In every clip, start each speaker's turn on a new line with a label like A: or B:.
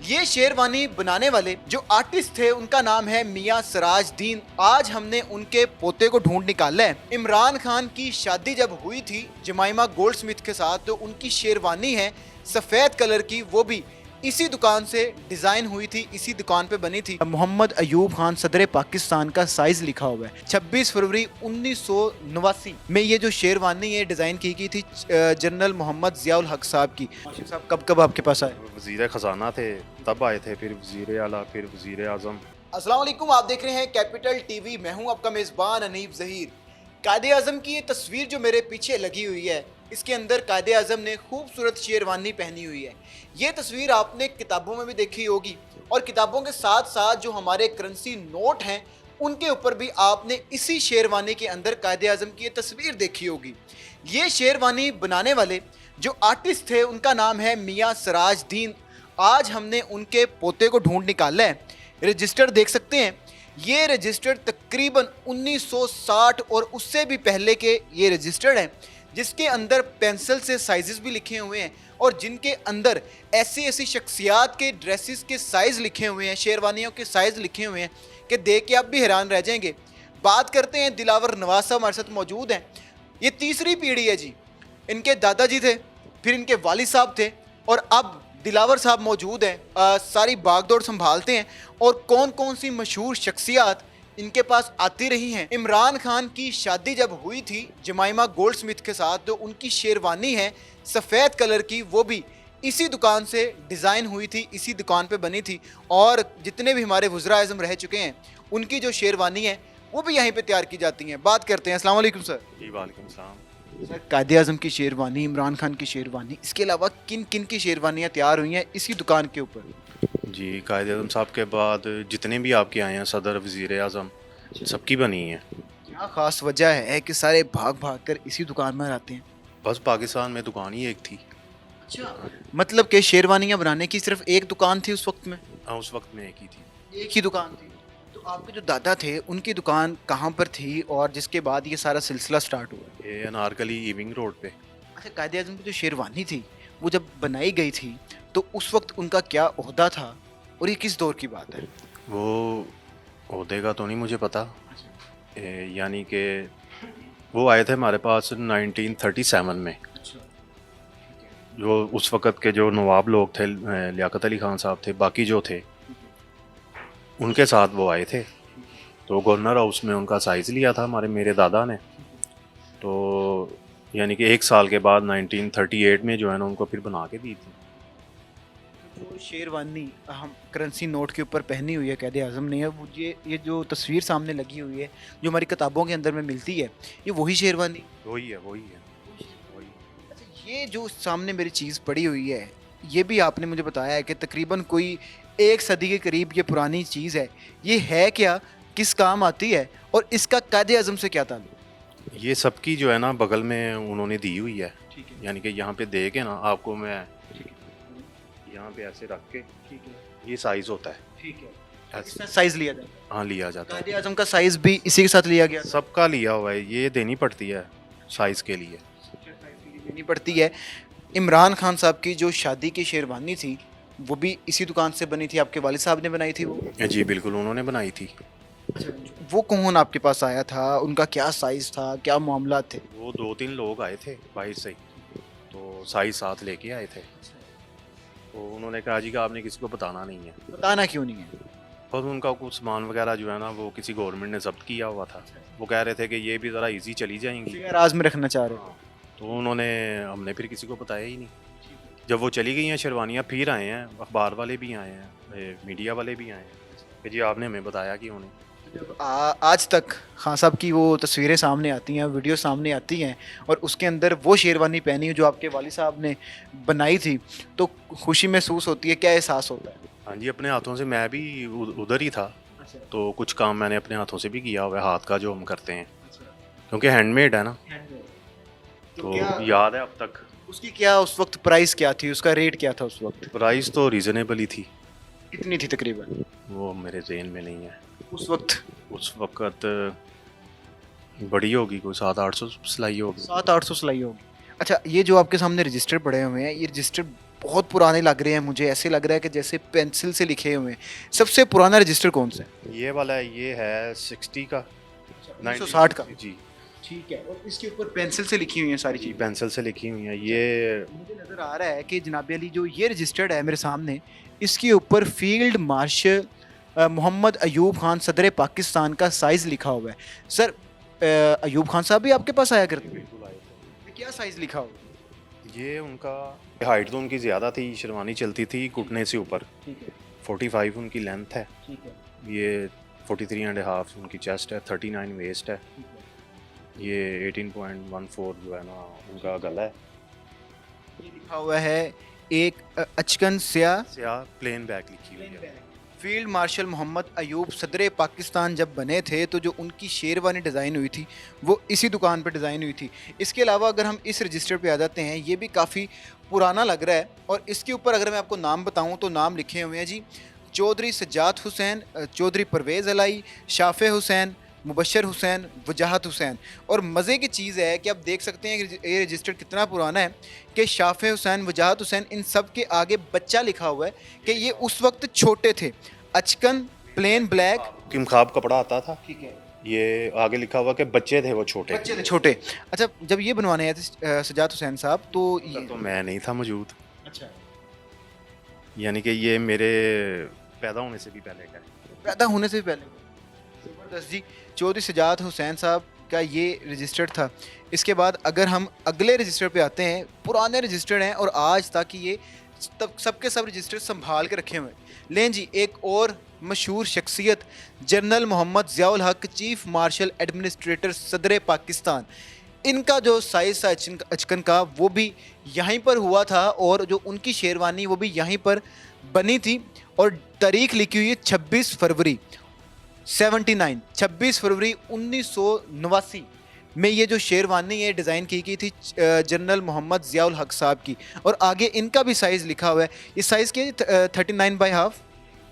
A: ये शेरवानी बनाने वाले जो आर्टिस्ट थे उनका नाम है मियां सराजदीन। आज हमने उनके पोते को ढूंढ निकाला है। इमरान खान की शादी जब हुई थी जमाइमा गोल्डस्मिथ के साथ, तो उनकी शेरवानी है सफेद कलर की, वो भी इसी दुकान से डिजाइन हुई थी, इसी दुकान पे बनी थी। मोहम्मद अयूब खान सदर पाकिस्तान का साइज लिखा हुआ है। 26 फरवरी 1989 में ये जो शेरवानी है डिजाइन की गई थी जनरल मोहम्मद जियाउल हक साहब की। साहब कब कब आपके पास आए?
B: वज़ीर ख़जाना थे तब आए थे, फिर वज़ीर आला, फिर वज़ीर आज़म।
A: अस्सलाम वालेकुम, आप देख रहे हैं कैपिटल टीवी। मैं हूं आपका मेज़बान अनीफ ज़हीर। कायदे आज़म की ये तस्वीर जो मेरे पीछे लगी हुई है, इसके अंदर कायदे आज़म ने खूबसूरत शेरवानी पहनी हुई है। ये तस्वीर आपने किताबों में भी देखी होगी और किताबों के साथ साथ जो हमारे करेंसी नोट हैं उनके ऊपर भी आपने इसी शेरवानी के अंदर कायदे आज़म की ये तस्वीर देखी होगी। ये शेरवानी बनाने वाले जो आर्टिस्ट थे उनका नाम है मियां सराजदीन। आज हमने उनके पोते को ढूंढ निकाला है। रजिस्टर देख सकते हैं, ये रजिस्टर तकरीबन 1960 और उससे भी पहले के ये रजिस्टर्ड हैं, जिसके अंदर पेंसिल से साइजेस भी लिखे हुए हैं और जिनके अंदर ऐसी ऐसी शख्सियात के ड्रेसेस के साइज़ लिखे हुए हैं, शेरवानियों के साइज़ लिखे हुए हैं कि देख के आप भी हैरान रह जाएंगे। बात करते हैं दिलावर नवाज साहब हमारे साथ मौजूद हैं। ये तीसरी पीढ़ी है जी। इनके दादाजी थे, फिर इनके वालिद साहब थे और अब दिलावर साहब मौजूद हैं। सारी बागडोर संभालते हैं और कौन कौन सी मशहूर शख्सियात इनके पास आती रही हैं। इमरान खान की शादी जब हुई थी जमाइमा गोल्डस्मिथ के साथ, तो उनकी शेरवानी है सफ़ेद कलर की, वो भी इसी दुकान से डिज़ाइन हुई थी, इसी दुकान पे बनी थी। और जितने भी हमारे वज़रा आज़म रह चुके हैं उनकी जो शेरवानी है वो भी यहीं पे तैयार की जाती हैं। बात करते हैं। अस्सलाम वालेकुम सर।
B: जी वालेकुम सलाम।
A: सर, कायदे आज़म की शेरवानी, इमरान खान की शेरवानी, इसके अलावा किन किन की शेरवानियाँ तैयार हुई हैं इसी दुकान के ऊपर?
B: जी कायदे आज़म साहब के बाद जितने भी आपके आए हैं सदर, वज़ीर आज़म, सबकी बनी हैं।
A: क्या ख़ास वजह है कि सारे भाग भाग कर इसी दुकान में आते हैं?
B: बस पाकिस्तान में दुकान ही एक थी।
A: अच्छा, मतलब कि शेरवानियाँ बनाने की सिर्फ एक दुकान थी उस वक्त में?
B: हाँ, उस वक्त में एक ही थी।
A: एक ही दुकान थी। तो आपके जो दादा थे उनकी दुकान कहाँ पर थी और जिसके बाद ये सारा सिलसिला स्टार्ट हुआ?
B: ये अनारकली इविंग रोड पे।
A: अच्छा, कायदे आज़म की जो शेरवानी थी वो जब बनाई गई थी तो उस वक्त उनका क्या ओहदा था और ये किस दौर की बात है?
B: वो ओहदे का तो नहीं मुझे पता, यानी कि वो आए थे हमारे पास 1937 में। जो उस वक़्त के जो नवाब लोग थे, लियाकत अली ख़ान साहब थे, बाकी जो थे उनके साथ वो आए थे। तो गवर्नर हाउस में उनका साइज़ लिया था मेरे दादा ने। तो यानी कि एक साल के बाद 1938 में जो है ना उनको फिर बना के दी थी।
A: जो शेरवानी हम करेंसी नोट के ऊपर पहनी हुई है कायदे आज़म ने, वो ये जो तस्वीर सामने लगी हुई है जो हमारी किताबों के अंदर में मिलती है, ये वही शेरवानी?
B: वही है, वही है, वही।
A: अच्छा, ये जो सामने मेरी चीज़ पड़ी हुई है, ये भी आपने मुझे बताया है कि तकरीबन कोई 1 सदी के करीब ये पुरानी चीज़ है। ये है क्या, किस काम आती है और इसका कायदे आज़म से क्या ताल्लुक?
B: ये सबकी जो है ना बगल में उन्होंने दी हुई है।
A: ठीक है,
B: यानी कि यहाँ पे दे के ना आपको मैं यहाँ पे ऐसे रख के,
A: ठीक है,
B: ये साइज़ होता है
A: ठीक है।
B: ऐसे।
A: इसका साइज़ लिया जाता है?
B: हाँ, लिया जाता
A: कायदे
B: है।
A: आज़म का साइज़ भी इसी के साथ लिया गया?
B: सबका लिया हुआ है, ये देनी पड़ती है साइज़ के लिए।
A: देनी पड़ती है। इमरान खान साहब की जो शादी की शेरवानी थी वो भी इसी दुकान से बनी थी, आपके वालिद साहब ने बनाई थी वो?
B: जी बिल्कुल, उन्होंने बनाई थी।
A: वो कौन आपके पास आया था, उनका क्या साइज़ था, क्या मामला थे?
B: वो 2-3 लोग आए थे बाहर से ही, तो साइज़ साथ लेके आए थे। तो उन्होंने कहा जी कि आपने किसी को बताना नहीं है।
A: बताना क्यों नहीं है?
B: और उनका कुछ सामान वगैरह जो है ना वो किसी गवर्नमेंट ने जब्त किया हुआ था। वो कह रहे थे कि ये भी ज़रा इजी चली जाएंगी।
A: राज में रखना चाह रहे हो?
B: तो हमने फिर किसी को बताया ही नहीं। जब वो चली गई हैं शेरवानियाँ, फिर आए हैं अखबार वाले भी आए हैं, मीडिया वाले भी आए हैं कि जी आपने हमें बताया क्यों नहीं।
A: आज तक खान साहब की वो तस्वीरें सामने आती हैं, वीडियो सामने आती हैं और उसके अंदर वो शेरवानी पहनी है जो आपके वालिद साहब ने बनाई थी, तो खुशी महसूस होती है, क्या एहसास होता है?
B: हाँ जी, अपने हाथों से मैं भी उधर ही था। तो कुछ काम मैंने अपने हाथों से भी किया हुआ है, हाथ का जो हम करते हैं, क्योंकि हैंडमेड है ना। तो याद है अब तक।
A: उसकी क्या उस वक्त प्राइस क्या थी, उसका रेट क्या था उस वक्त?
B: प्राइस तो रीज़नेबल ही थी।
A: कितनी थी तकरीबन
B: वो मेरे ज़हन में नहीं है।
A: उस वक्त?
B: उस वक़्त बड़ी होगी, कोई 700-800 सिलाई होगी।
A: 700-800 सिलाई होगी। अच्छा, ये जो आपके सामने रजिस्टर पड़े हुए हैं, ये रजिस्टर बहुत पुराने लग रहे हैं मुझे, ऐसे लग रहा है कि जैसे पेंसिल से लिखे हुए हैं। सबसे पुराना रजिस्टर कौन सा है?
B: ये वाला है, ये है 60 का,
A: 1960 का।
B: जी
A: ठीक है, और इसके ऊपर पेंसिल से लिखी हुई हैं सारी
B: जी,
A: चीज़ें।
B: पेंसिल से लिखी हुई है ये।
A: मुझे नज़र आ रहा है कि जनाब अली जो ये रजिस्टर्ड है मेरे सामने, इसके ऊपर फील्ड मार्शल मोहम्मद अयूब खान सदर पाकिस्तान का साइज़ लिखा हुआ है। सर अयूब खान साहब भी आपके पास आया करते हैं?
B: बिल्कुल आए थे।
A: क्या साइज़ लिखा हुआ है?
B: ये उनका हाइट तो उनकी ज़्यादा थी, शेरवानी चलती थी घुटने से ऊपर,
A: ठीक है,
B: 45 उनकी लेंथ है,
A: ठीक है,
B: ये 43 एंड हाफ उनकी चेस्ट है, 39 वेस्ट है,
A: ठीक है।
B: ये 18.14 जो है ना उनका गला है।
A: ये लिखा हुआ है एक अचकन स्या
B: प्लेन बैक लिखी हुई है।
A: फील्ड मार्शल मोहम्मद अयूब सदर पाकिस्तान जब बने थे तो जो उनकी शेरवानी डिज़ाइन हुई थी वो इसी दुकान पर डिज़ाइन हुई थी। इसके अलावा अगर हम इस रजिस्टर पे आ जाते हैं, ये भी काफ़ी पुराना लग रहा है और इसके ऊपर अगर मैं आपको नाम बताऊं तो नाम लिखे हुए हैं जी, चौधरी सज्जाद हुसैन, चौधरी परवेज़ अलाई, शाफे हुसैन, मुबशर हुसैन, वजाहत हुसैन। और मज़े की चीज़ है कि आप देख सकते हैं कि ये रजिस्टर कितना पुराना है कि शाफे हुसैन, वजाहत हुसैन, इन सब के आगे बच्चा लिखा हुआ है कि ये उस वक्त छोटे थे। अचकन प्लेन ब्लैक,
B: किमखाब कपड़ा आता था,
A: ठीक है,
B: ये आगे लिखा हुआ कि बच्चे थे वो छोटे।
A: बच्चे थे छोटे। अच्छा, जब ये बनवाने आए थे सज्जाद हुसैन साहब तो ये
B: तो मैं नहीं था मौजूद,
A: अच्छा
B: यानी कि ये मेरे पैदा होने से भी पहले का है।
A: पैदा होने से भी पहले। ज़बरदस्त जी। चौधरी सज्जाद हुसैन साहब का ये रजिस्टर था। इसके बाद अगर हम अगले रजिस्टर पे आते हैं, पुराने रजिस्टर हैं और आज तक ये तब सबके सब रजिस्टर संभाल के रखे हुए हैं। लें जी, एक और मशहूर शख्सियत जनरल मोहम्मद ज़ियाउल हक, चीफ मार्शल एडमिनिस्ट्रेटर सदर पाकिस्तान, इनका जो साइज़ था अचकन का वो भी यहीं पर हुआ था और जो उनकी शेरवानी वो भी यहीं पर बनी थी और तारीख लिखी हुई है 26 फरवरी 79, 26 फरवरी 1989 में ये जो शेरवानी है डिज़ाइन की गई थी जनरल मोहम्मद ज़ियाउल हक साहब की। और आगे इनका भी साइज़ लिखा हुआ है। ये साइज़ क्या है? 39 बाई हाफ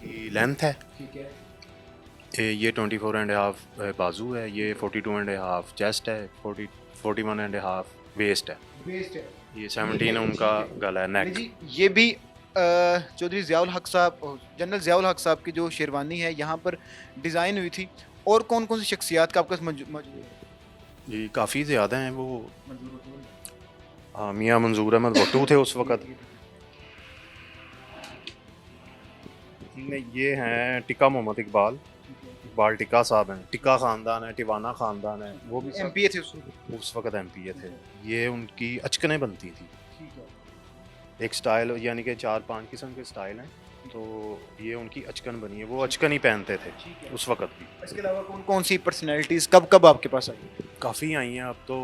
B: लेंथ है,
A: ठीक है,
B: ये 24 एंड हाफ बाजू है, ये 42 एंड हाफ चेस्ट है, 41 एंड हाफ वेस्ट है,
A: बेस्ट है
B: ये 17 उनका गला है, नेक।
A: जी। ये भी चौधरी ज़ियाउल हक साहब, जनरल ज़ियाउल हक साहब की जो शेरवानी है यहाँ पर डिज़ाइन हुई थी। और कौन कौन सी शख्सियात का आपके पास मौजूद है?
B: ये काफ़ी ज़्यादा हैं वो। हाँ, मियाँ मंजूर अहमद भट्टू थे उस वक़्त। ये हैं टिक्का मोहम्मद इकबाल, इकबाल टिक्का साहब हैं, टिक्का ख़ानदान है, टिवाना ख़ानदान है, वो भी सब
A: एमपीए थे
B: उस वक़्त एमपीए थे। ये उनकी अचकनें बनती थी,
A: ठीक है।
B: एक स्टाइल यानी कि 4-5 किस्म के स्टाइल हैं, तो ये उनकी अचकन बनी है, वो अचकन ही पहनते थे उस वक़्त भी।
A: इसके अलावा कौन कौन सी पर्सनैलिटीज़ कब कब आपके पास आई?
B: काफ़ी आई हैं, अब तो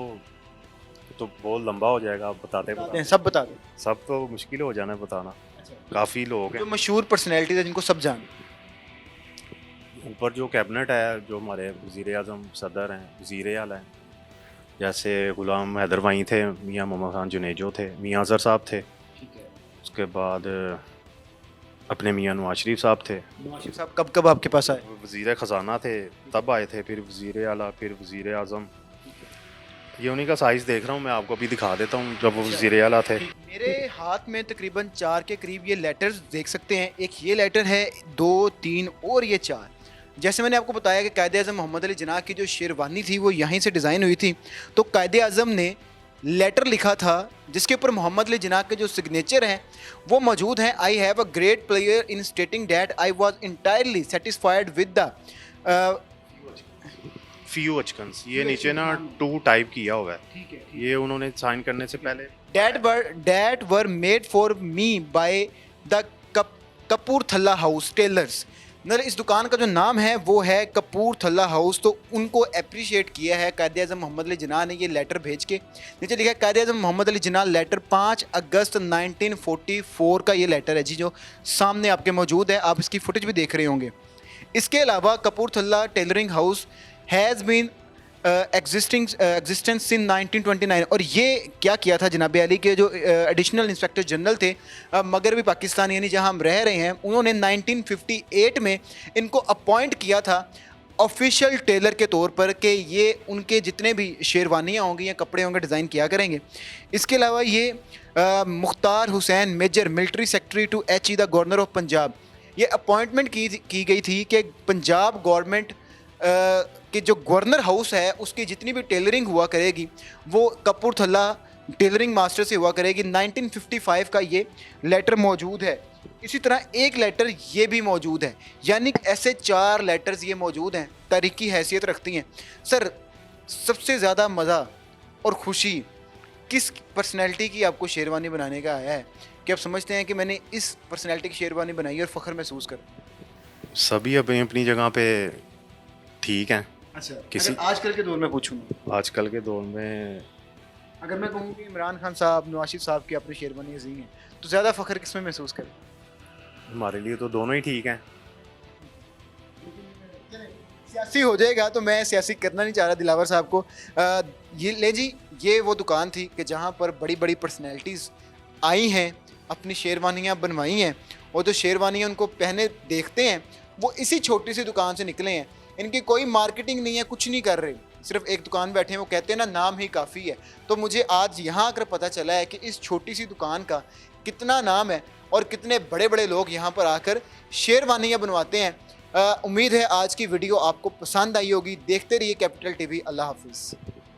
B: बहुत लंबा हो जाएगा, अब बताते
A: सब बता दें।
B: सब तो मुश्किल हो जाना है बताना। काफ़ी लोग
A: जो
B: हैं
A: मशहूर पर्सनैलिटीज़ है जिनको सब जान।
B: ऊपर, जो कैबिनेट है, जो हमारे वज़ीर आज़म सदर हैं, वज़ीर आला हैं, जैसे गुलाम हैदर वाई थे, मियाँ मोहम्मद खान जुनेजो थे, मियाँ अज़हर साहब थे, उसके बाद अपने मियाँ नवाज शरीफ साहब थे,
A: नवाज साहब कब कब आपके पास आए?
B: वज़ीर ख़जाना थे तब आए थे, फिर वज़ीर आला, फिर वज़ीर आज़म। ये उन्हीं का साइज़ देख रहा हूँ मैं, आपको अभी दिखा देता हूँ जब वो वज़ीर आला थे।
A: मेरे हाथ में तकरीबन 4 के करीब ये लेटर्स देख सकते हैं। एक ये लेटर है, 2, 3 और ये 4। जैसे मैंने आपको बताया कि कायदे आज़म मोहम्मद अली जिन्ना की जो शेरवानी थी वो यहीं से डिज़ाइन हुई थी, तो कायदे आज़म ने लेटर लिखा था जिसके ऊपर मोहम्मद अली जिन्ना के जो सिग्नेचर हैं वो मौजूद हैं। I have a great player in stating that I was entirely satisfied with the
B: few अचकन्स, ये नीचे ना 2 टाइप किया हुआ है,
A: ठीक है,
B: ये उन्होंने साइन करने से पहले
A: that were made for me by the Kapurthala house tailors. मतलब इस दुकान का जो नाम है वो है कपूरथला हाउस। तो उनको अप्रिशिएट किया है कायदे आज़म मोहम्मद अली जिन्ना ने। ये लेटर भेज के नीचे लिखा है कायदे आज़म मोहम्मद अली जिन्ना लेटर, 5 अगस्त 1944 का ये लेटर है जी, जो सामने आपके मौजूद है, आप इसकी फुटेज भी देख रहे होंगे। इसके अलावा Kapurthala tailoring house has been existence in 1929। और ये क्या किया था जनाब अली के जो एडिशनल इंस्पेक्टर जनरल थे मगरबी पाकिस्तान यानी जहां हम रह रहे हैं, उन्होंने 1958 में इनको अपॉइंट किया था ऑफिशियल टेलर के तौर पर कि ये उनके जितने भी शेरवानियाँ होंगी या कपड़े होंगे डिज़ाइन किया करेंगे। इसके अलावा ये Mukhtar Hussain major military secretary to H the governor of Punjab. ये अपॉइंटमेंट की गई थी कि पंजाब गवर्नमेंट कि जो गवर्नर हाउस है उसकी जितनी भी टेलरिंग हुआ करेगी वो कपूरथला टेलरिंग मास्टर से हुआ करेगी। 1955 का ये लेटर मौजूद है। इसी तरह एक लेटर ये भी मौजूद है, यानी ऐसे 4 लेटर्स ये मौजूद हैं, तारीखी हैसियत रखती हैं। सर, सबसे ज़्यादा मज़ा और खुशी किस पर्सनैलिटी की आपको शेरवानी बनाने का आया है कि आप समझते हैं कि मैंने इस पर्सनैलिटी की शेरवानी बनाई और फ़ख्र महसूस कर?
B: सभी अपनी अपनी जगह पे ठीक हैं।
A: अच्छा,
B: किसी
A: आजकल के दौर में पूछूँ,
B: आजकल के दौर में
A: अगर मैं कहूँ कि इमरान खान साहब, नवाशिद साहब की अपनी शेरवानी अजीम है, तो ज़्यादा फ़ख्र किस में महसूस करें?
B: हमारे लिए तो दोनों ही ठीक हैं।
A: सियासी हो जाएगा तो मैं सियासी करना नहीं चाह रहा दिलावर साहब को। ये ले जी, ये वो दुकान थी कि जहाँ पर बड़ी बड़ी पर्सनैलिटीज़ आई हैं, अपनी शेरवानियाँ बनवाई हैं, और जो शेरवानियाँ उनको पहने देखते हैं वो इसी छोटी सी दुकान से निकले हैं। इनकी कोई मार्केटिंग नहीं है, कुछ नहीं कर रहे, सिर्फ एक दुकान बैठे हैं। वो कहते हैं ना, नाम ही काफ़ी है। तो मुझे आज यहाँ आकर पता चला है कि इस छोटी सी दुकान का कितना नाम है और कितने बड़े बड़े लोग यहाँ पर आकर शेरवानियाँ बनवाते हैं। उम्मीद है आज की वीडियो आपको पसंद आई होगी। देखते रहिए कैपिटल टीवी। अल्लाह हाफिज़।